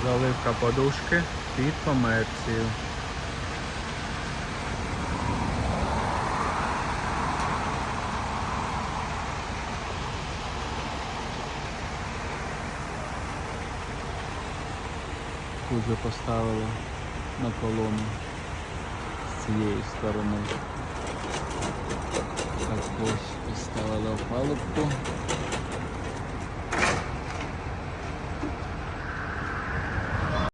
Заливка подушки під комерцію. Тут же поставили на колону з цієї сторони. Так ось поставили опалубку.